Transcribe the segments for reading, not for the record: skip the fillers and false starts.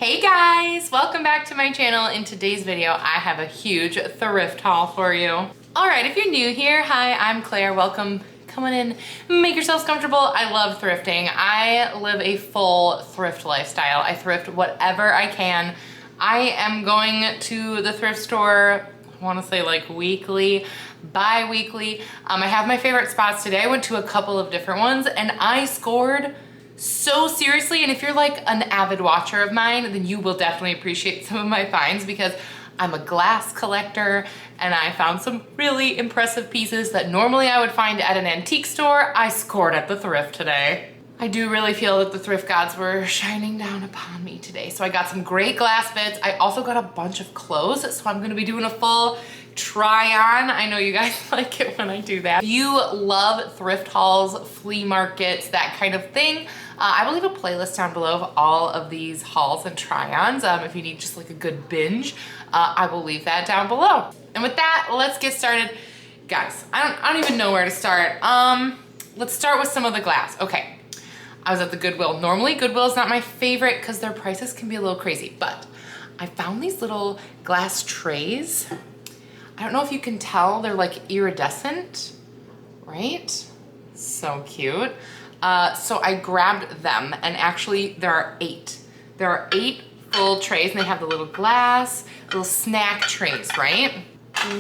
Hey guys, welcome back to my channel. In today's video, I have a huge thrift haul for you. All right, if you're new here, hi, I'm Claire. Welcome. Come on in, make yourselves comfortable. I love thrifting. I live a full thrift lifestyle. I thrift whatever I can. I am going to the thrift store, I wanna say like weekly, bi-weekly. I have my favorite spots today. I went to a couple of different ones and I scored so seriously. And if you're like an avid watcher of mine, then you will definitely appreciate some of my finds because I'm a glass collector and I found some really impressive pieces that normally I would find at an antique store. I scored at the thrift today. I do really feel that the thrift gods were shining down upon me today. So I got some great glass bits. I also got a bunch of clothes, so I'm gonna be doing a full try on. I know you guys like it when I do that. If you love thrift hauls, flea markets, that kind of thing, I will leave a playlist down below of all of these hauls and try-ons. If you need just like a good binge, I will leave that down below. And with that, let's get started. Guys, I don't even know where to start. Let's start with some of the glass. Okay, I was at the Goodwill. Normally Goodwill is not my favorite because their prices can be a little crazy, but I found these little glass trays. I don't know if you can tell, they're like iridescent, right? So cute. So I grabbed them and actually there are 8. There are 8 full trays and they have the little glass, little snack trays, right?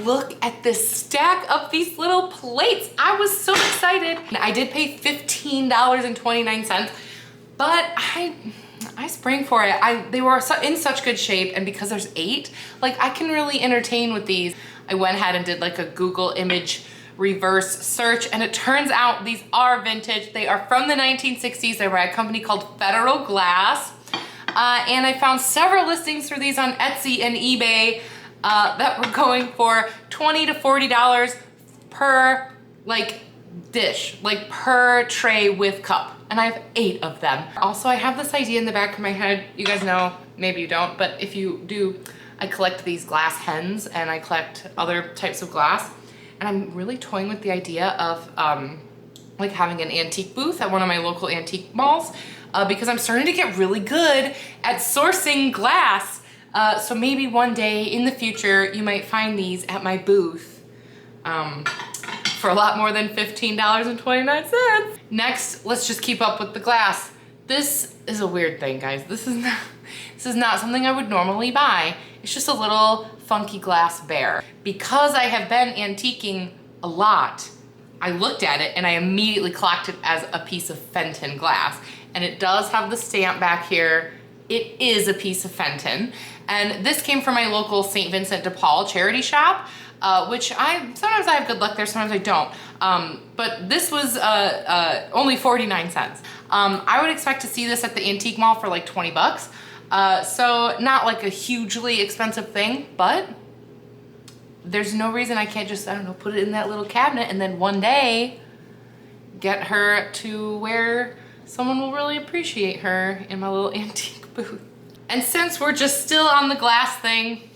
Look at this stack of these little plates. I was so excited. I did pay $15.29, but I sprang for it. They were in such good shape, and because there's 8, like I can really entertain with these. I went ahead and did like a Google image reverse search, and it turns out these are vintage. They are from the 1960s. They're by a company called Federal Glass. And I found several listings for these on Etsy and eBay that were going for $20 to $40 per like dish, like per tray with cup. And I have 8 of them. Also, I have this idea in the back of my head. You guys know, maybe you don't, but if you do, I collect these glass hens and I collect other types of glass. And I'm really toying with the idea of like having an antique booth at one of my local antique malls because I'm starting to get really good at sourcing glass. So maybe one day in the future, you might find these at my booth for a lot more than $15.29. Next, let's just keep up with the glass. This is a weird thing, guys. This is not something I would normally buy. It's just a little funky glass bear. Because I have been antiquing a lot, I looked at it and I immediately clocked it as a piece of Fenton glass. And it does have the stamp back here. It is a piece of Fenton. And this came from my local St. Vincent de Paul charity shop, which sometimes I have good luck there, sometimes I don't. But this was only 49 cents. I would expect to see this at the antique mall for like 20 bucks. So not like a hugely expensive thing, but there's no reason I can't just, I don't know, put it in that little cabinet and then one day get her to where someone will really appreciate her in my little antique booth. And since we're just still on the glass thing,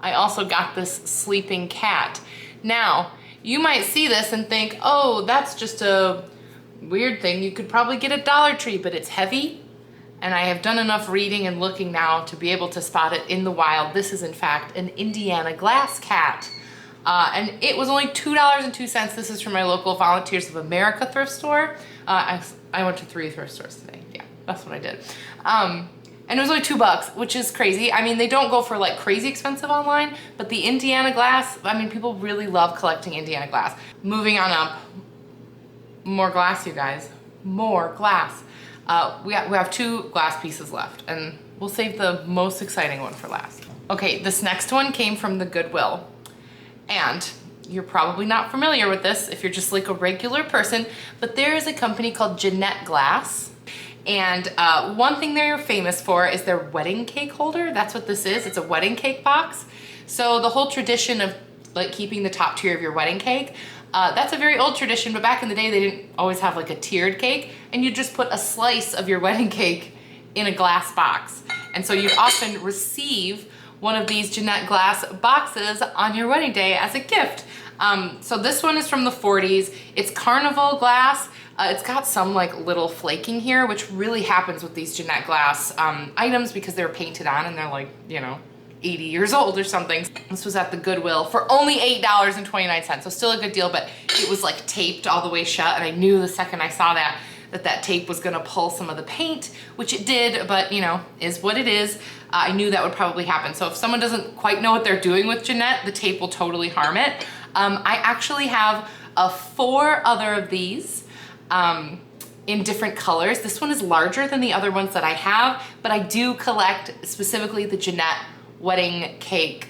I also got this sleeping cat. Now, you might see this and think, oh, that's just a weird thing. You could probably get at Dollar Tree, but it's heavy. And I have done enough reading and looking now to be able to spot it in the wild. This is in fact an Indiana glass cat. And it was only $2.02. This is from my local Volunteers of America thrift store. I went to 3 thrift stores today. Yeah, that's what I did. And it was only $2, which is crazy. I mean, they don't go for like crazy expensive online, but the Indiana glass, I mean, people really love collecting Indiana glass. Moving on up, more glass, you guys, more glass. We have 2 glass pieces left, and we'll save the most exciting one for last. Okay, this next one came from the Goodwill, and you're probably not familiar with this if you're just like a regular person, but there is a company called Jeanette Glass, and one thing they're famous for is their wedding cake holder. That's what this is. It's a wedding cake box. So the whole tradition of like keeping the top tier of your wedding cake, that's a very old tradition, but back in the day they didn't always have like a tiered cake, and you just put a slice of your wedding cake in a glass box. And so you often receive one of these Jeanette Glass boxes on your wedding day as a gift. So this one is from the 40s. It's carnival glass. It's got some like little flaking here, which really happens with these Jeanette glass items because they're painted on and they're like, you know, 80 years old or something. This was at the Goodwill for only $8.29, so still a good deal, but it was like taped all the way shut, and I knew the second I saw that tape was gonna pull some of the paint, which it did, but you know, is what it is. I knew that would probably happen. So if someone doesn't quite know what they're doing with Jeanette, the tape will totally harm it. I actually have 4 other of these in different colors. This one is larger than the other ones that I have, but I do collect specifically the Jeanette wedding cake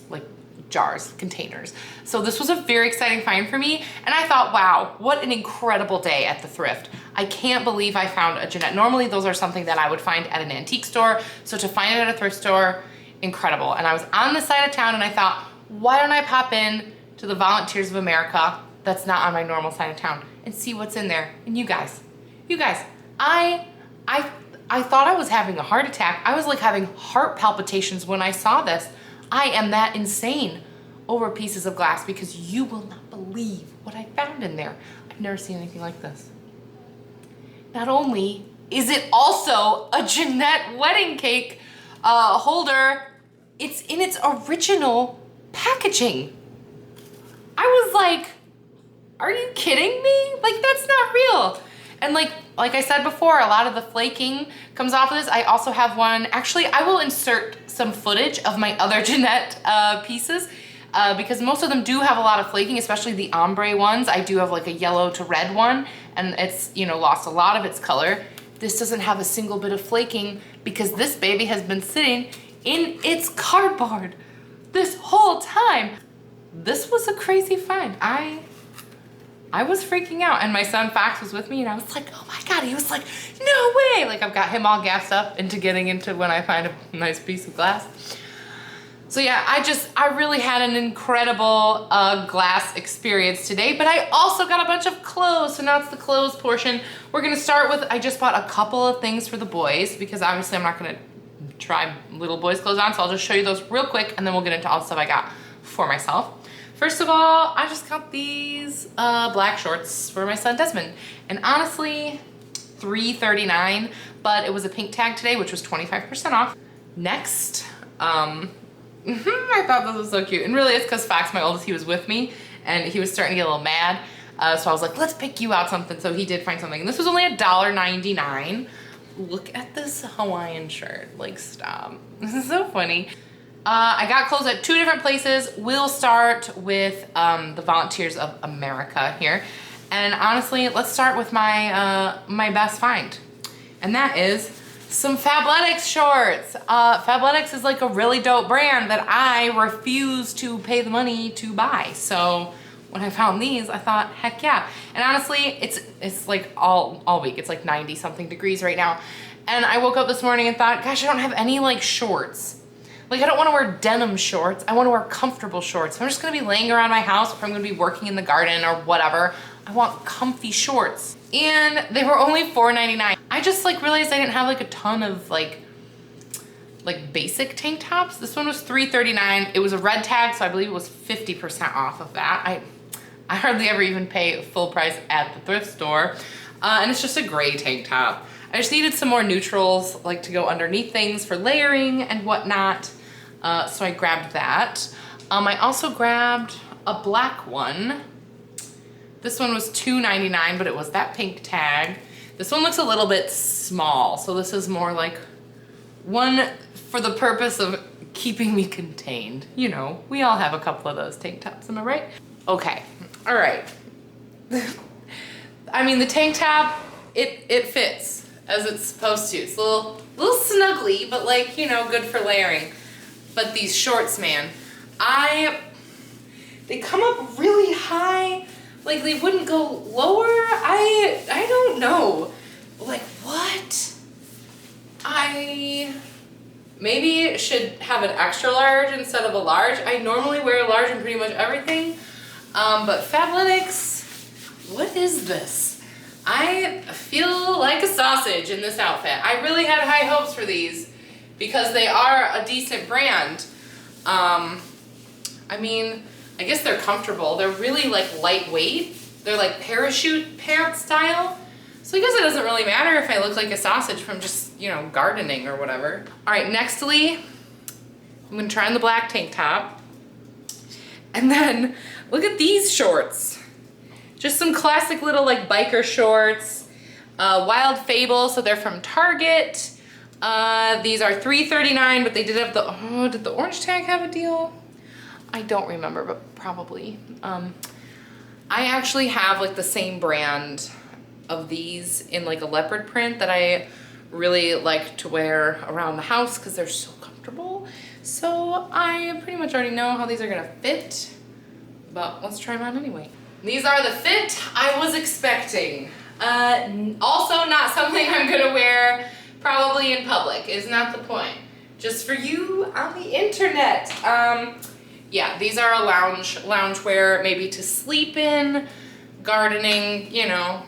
like jars, containers. So this was a very exciting find for me, and I thought, wow, what an incredible day at the thrift. I can't believe I found a Jeanette. Normally those are something that I would find at an antique store, so to find it at a thrift store, incredible. And I was on this side of town and I thought, why don't I pop in to the Volunteers of America that's not on my normal side of town and see what's in there. And you guys, I thought I was having a heart attack. I was like having heart palpitations when I saw this. I am that insane over pieces of glass because you will not believe what I found in there. I've never seen anything like this. Not only is it also a Jeanette wedding cake holder, it's in its original packaging. I was like, are you kidding me? Like, that's not real. And like I said before, a lot of the flaking comes off of this. I also have one, actually I will insert some footage of my other Jeanette pieces because most of them do have a lot of flaking, especially the ombre ones. I do have like a yellow to red one, and it's, you know, lost a lot of its color. This doesn't have a single bit of flaking because this baby has been sitting in its cardboard this whole time. This was a crazy find. I was freaking out, and my son Fox was with me, and I was like, oh my God, he was like, no way. Like, I've got him all gassed up into getting into when I find a nice piece of glass. So yeah, I really had an incredible glass experience today, but I also got a bunch of clothes, so now it's the clothes portion. We're gonna start with, I just bought a couple of things for the boys because obviously I'm not gonna try little boys' clothes on, so I'll just show you those real quick, and then we'll get into all the stuff I got for myself. First of all, I just got these black shorts for my son Desmond, and honestly, $3.39, but it was a pink tag today, which was 25% off. Next, I thought this was so cute, and really it's because Fox, my oldest, he was with me, and he was starting to get a little mad, so I was like, let's pick you out something, so he did find something, and this was only $1.99. Look at this Hawaiian shirt, like stop. This is so funny. I got clothes at 2 different places. We'll start with the Volunteers of America here. And honestly, let's start with my my best find. And that is some Fabletics shorts. Fabletics is like a really dope brand that I refuse to pay the money to buy. So when I found these, I thought, heck yeah. And honestly, it's like all week. It's like 90 something degrees right now. And I woke up this morning and thought, gosh, I don't have any like shorts. Like, I don't want to wear denim shorts. I want to wear comfortable shorts. If I'm just going to be laying around my house, if I'm going to be working in the garden or whatever, I want comfy shorts. And they were only $4.99. I just like realized I didn't have like a ton of like basic tank tops. This one was $3.39. It was a red tag, so I believe it was 50% off of that. I hardly ever even pay full price at the thrift store. And it's just a gray tank top. I just needed some more neutrals, like to go underneath things for layering and whatnot. So I grabbed that. I also grabbed a black one. This one was $2.99, but it was that pink tag. This one looks a little bit small, so this is more like one for the purpose of keeping me contained. You know, we all have a couple of those tank tops, am I right? Okay, all right. I mean, the tank top, it fits as it's supposed to. It's a little snuggly, but like, you know, good for layering. But these shorts, man, they come up really high. Like, they wouldn't go lower. I don't know. Like, what? I maybe should have an extra large instead of a large. I normally wear a large in pretty much everything. But Fabletics, what is this? I feel like a sausage in this outfit. I really had high hopes for these because they are a decent brand. I mean, I guess they're comfortable. They're really like lightweight. They're like parachute pants style. So I guess it doesn't really matter if I look like a sausage from just, you know, gardening or whatever. All right, nextly, I'm gonna try on the black tank top. And then look at these shorts. Just some classic little like biker shorts. Wild Fable, so they're from Target. These are $3.39, but they did have the, oh, did the orange tag have a deal? I don't remember, but probably. I actually have like the same brand of these in like a leopard print that I really like to wear around the house because they're so comfortable. So I pretty much already know how these are gonna fit, but let's try them on anyway. These are the fit I was expecting. Also not something I'm gonna wear probably in public, is not the point. Just for you on the internet. Yeah, these are a loungewear, maybe to sleep in, gardening, you know,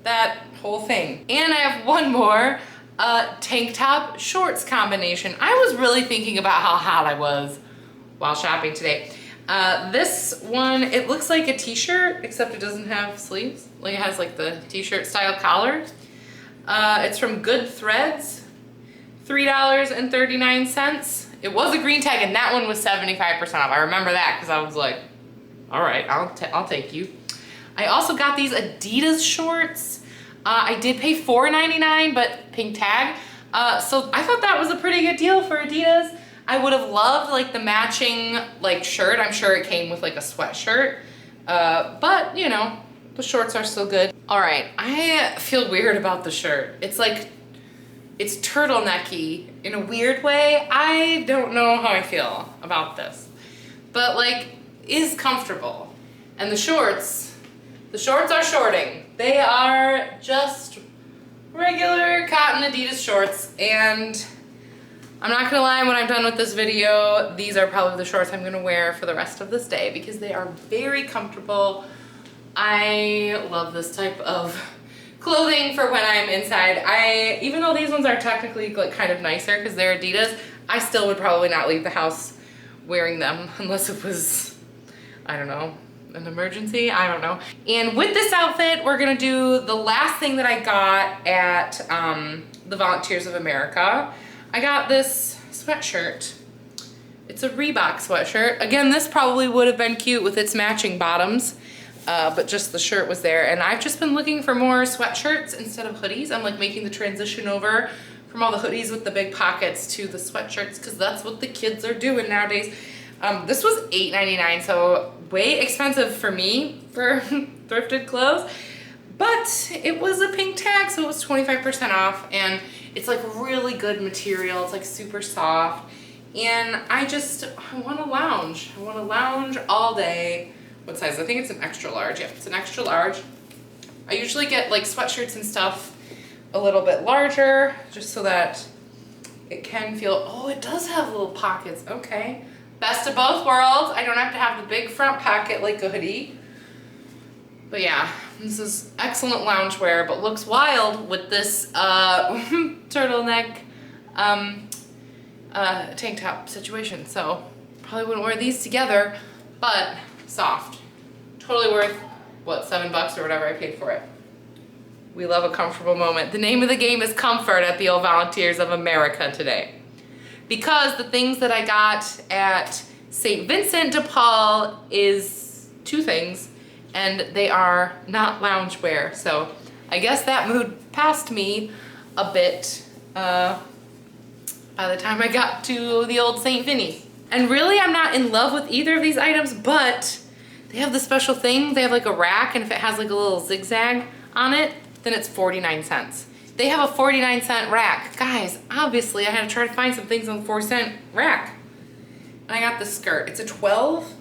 that whole thing. And I have one more tank top shorts combination. I was really thinking about how hot I was while shopping today. This one, it looks like a t-shirt, except it doesn't have sleeves. Like it has like the t-shirt style collar. It's from Good Threads, $3.39. It was a green tag and that one was 75% off. I remember that because I was like, all right, I'll take you. I also got these Adidas shorts. I did pay $4.99, but pink tag. So I thought that was a pretty good deal for Adidas. I would have loved like the matching like shirt. I'm sure it came with like a sweatshirt, but you know, the shorts are still good. All right, I feel weird about the shirt. It's like, it's turtlenecky in a weird way. I don't know how I feel about this, but like, is comfortable. And the shorts are shorting. They are just regular cotton Adidas shorts, and I'm not gonna lie, when I'm done with this video, these are probably the shorts I'm gonna wear for the rest of this day because they are very comfortable. I love this type of clothing for when I'm inside. Even though these ones are technically like kind of nicer because they're Adidas, I still would probably not leave the house wearing them unless it was, I don't know, an emergency, I don't know. And with this outfit, we're gonna do the last thing that I got at the Volunteers of America. I got this sweatshirt. It's a Reebok sweatshirt. Again, this probably would have been cute with its matching bottoms, but just the shirt was there. And I've just been looking for more sweatshirts instead of hoodies. I'm like making the transition over from all the hoodies with the big pockets to the sweatshirts because that's what the kids are doing nowadays. This was $8.99, so way expensive for me for thrifted clothes, but it was a pink tag, so it was 25% off, and it's like really good material. It's like super soft, and I want to lounge. I want to lounge all day. What size? I think it's an extra large. Yeah, it's an extra large. I usually get like sweatshirts and stuff a little bit larger, just so that it can feel, oh, it does have little pockets, okay. Best of both worlds. I don't have to have the big front pocket like a hoodie. But yeah, this is excellent loungewear, but looks wild with this turtleneck tank top situation. So probably wouldn't wear these together, but soft. Totally worth, what, $7 or whatever I paid for it. We love a comfortable moment. The name of the game is comfort at the old Volunteers of America today. Because the things that I got at St. Vincent de Paul is two things, and they are not loungewear. So I guess that mood passed me a bit by the time I got to the old St. Vinny's. And really, I'm not in love with either of these items, but they have the special thing. They have like a rack, and if it has like a little zigzag on it, then it's 49 cents. They have a 49-cent rack. Guys, obviously I had to try to find some things on the 4-cent rack. And I got this skirt. It's a 12,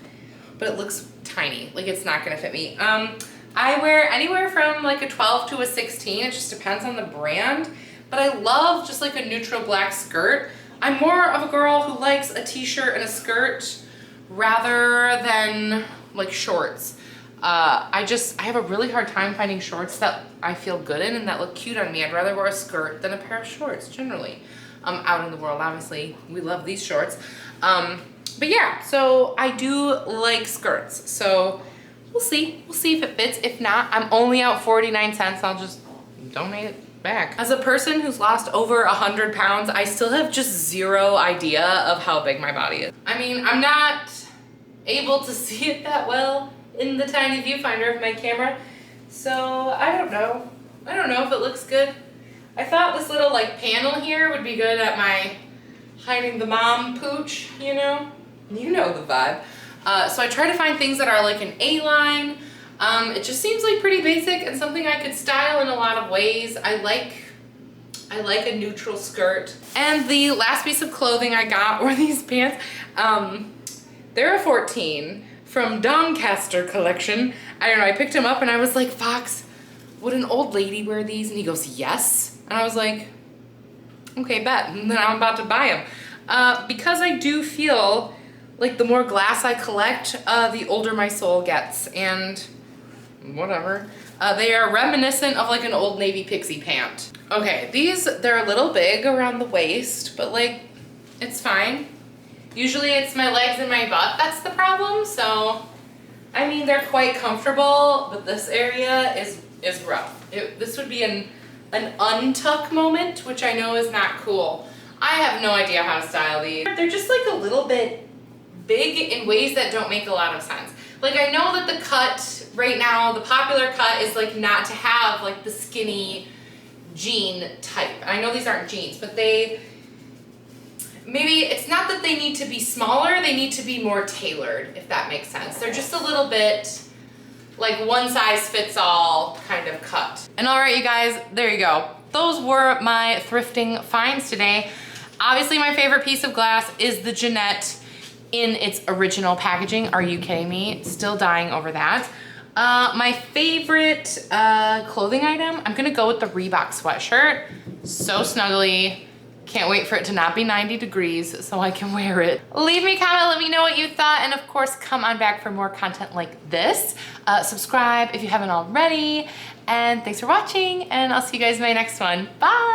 but it looks tiny. Like it's not gonna fit me. I wear anywhere from like a 12 to a 16. It just depends on the brand. But I love just like a neutral black skirt. I'm more of a girl who likes a t-shirt and a skirt rather than like shorts. I have a really hard time finding shorts that I feel good in and that look cute on me. I'd rather wear a skirt than a pair of shorts generally. Out in the world, obviously, we love these shorts. But yeah, so I do like skirts. So we'll see if it fits. If not, I'm only out 49 cents. I'll just donate it back. As a person who's lost over 100 pounds, I still have just zero idea of how big my body is. I mean, I'm not able to see it that well in the tiny viewfinder of my camera, so I don't know. I don't know if it looks good. I thought this little like panel here would be good at my hiding the mom pooch, you know? You know the vibe. So I try to find things that are like an A-line. It just seems like pretty basic and something I could style in a lot of ways. I like a neutral skirt. And the last piece of clothing I got were these pants. They're a 14 from Doncaster collection. I don't know, I picked them up and I was like, Fox, would an old lady wear these? And he goes, yes. And I was like, okay, bet. And then I'm about to buy them. Because I do feel like the more glass I collect, the older my soul gets. And whatever. They are reminiscent of like an old Navy pixie pant. Okay, they're a little big around the waist, but like, it's fine. Usually it's my legs and my butt that's the problem, so, I mean, they're quite comfortable, but this area is rough. This would be an untuck moment, which I know is not cool. I have no idea how to style these. They're just like a little bit big in ways that don't make a lot of sense. Like, I know that the cut right now, the popular cut is like not to have like the skinny jean type. I know these aren't jeans, but maybe it's not that they need to be smaller, they need to be more tailored, if that makes sense. They're just a little bit like one size fits all kind of cut. And all right, you guys, there you go. Those were my thrifting finds today. Obviously, my favorite piece of glass is the Jeanette in its original packaging. Are you kidding me? Still dying over that. My favorite clothing item, I'm gonna go with the Reebok sweatshirt. So snuggly. Can't wait for it to not be 90 degrees so I can wear it. Leave me a comment, let me know what you thought, and of course, come on back for more content like this. Subscribe if you haven't already, and thanks for watching, and I'll see you guys in my next one. Bye!